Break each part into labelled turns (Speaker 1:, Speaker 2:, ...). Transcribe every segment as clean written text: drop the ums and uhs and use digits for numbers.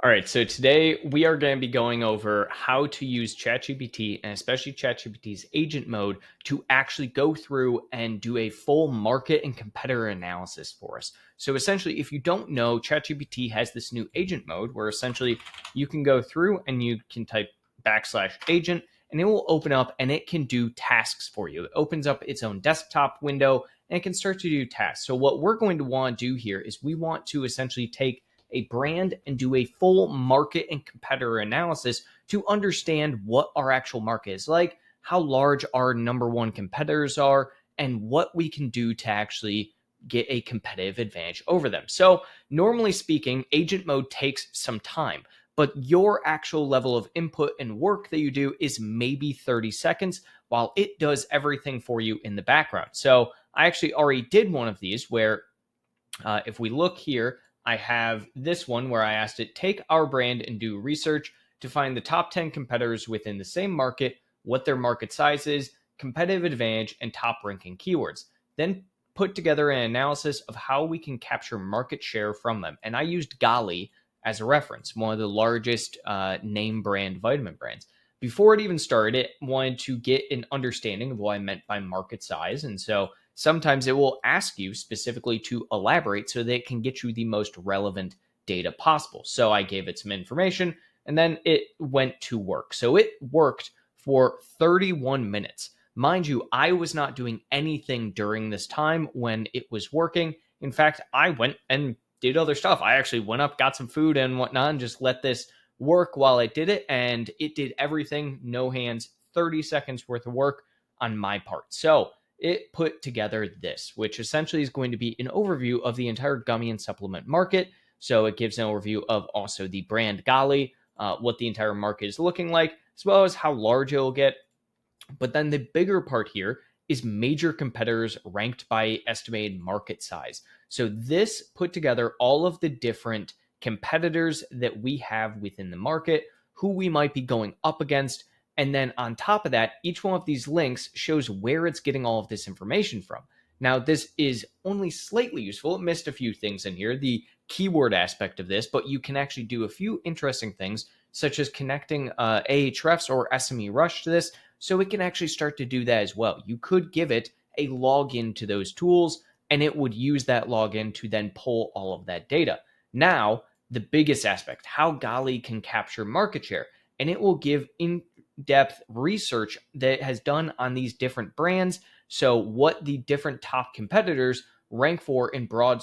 Speaker 1: All right, so today we are going to be going over how to use ChatGPT and especially ChatGPT's agent mode to actually go through and do a full market and competitor analysis for us. So essentially, if you don't know, ChatGPT has this new agent mode where essentially you can go through and you can type \agent and it will open up and it can do tasks for you. It opens up its own desktop window and it can start to do tasks. So what we're going to want to do here is we want to essentially take a brand and do a full market and competitor analysis to understand what our actual market is like, how large our number one competitors are, and what we can do to actually get a competitive advantage over them. So, normally speaking, agent mode takes some time, but your actual level of input and work that you do is maybe 30 seconds while it does everything for you in the background. So, I actually already did one of these where if we look here, I have this one where I asked it, take our brand and do research to find the top 10 competitors within the same market, what their market size is, competitive advantage, and top ranking keywords. Then put together an analysis of how we can capture market share from them. And I used Gali as a reference, one of the largest name brand vitamin brands. Before it even started, it wanted to get an understanding of what I meant by market size. And so sometimes it will ask you specifically to elaborate so that it can get you the most relevant data possible. So I gave it some information and then it went to work. So it worked for 31 minutes. Mind you, I was not doing anything during this time when it was working. In fact, I went and did other stuff. I actually went up, got some food and whatnot, and just let this work while it did it. And it did everything, no hands, 30 seconds worth of work on my part. So it put together this, which essentially is going to be an overview of the entire gummy and supplement market. So it gives an overview of also the brand Gali, what the entire market is looking like, as well as how large it will get. But then the bigger part here is major competitors ranked by estimated market size. So this put together all of the different competitors that we have within the market, who we might be going up against. And then on top of that, each one of these links shows where it's getting all of this information from. Now, this is only slightly useful. It missed a few things in here, the keyword aspect of this, but you can actually do a few interesting things, such as connecting Ahrefs or SME Rush to this, so it can actually start to do that as well. You could give it a login to those tools, and it would use that login to then pull all of that data. Now, the biggest aspect, how Gali can capture market share, and it will give in-depth research that it has done on these different brands. So what the different top competitors rank for in broad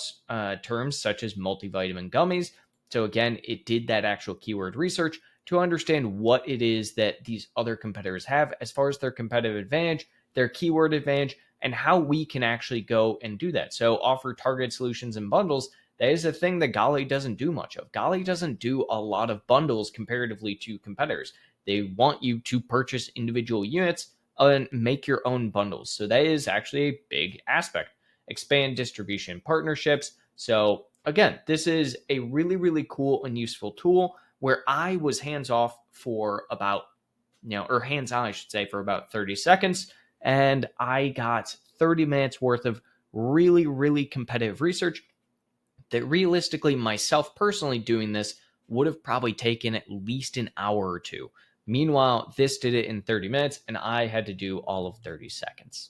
Speaker 1: terms, such as multivitamin gummies. So again, it did that actual keyword research to understand what it is that these other competitors have as far as their competitive advantage, their keyword advantage, and how we can actually go and do that. So offer targeted solutions and bundles. That is a thing that Gali doesn't do much of. Gali doesn't do a lot of bundles comparatively to competitors. They want you to purchase individual units and make your own bundles. So that is actually a big aspect. Expand distribution partnerships. So again, this is a really, really cool and useful tool where I was hands off for about, or hands on, I should say, for about 30 seconds. And I got 30 minutes worth of really, really competitive research that realistically, myself personally doing this would have probably taken at least an hour or two. Meanwhile, this did it in 30 minutes and I had to do all of 30 seconds.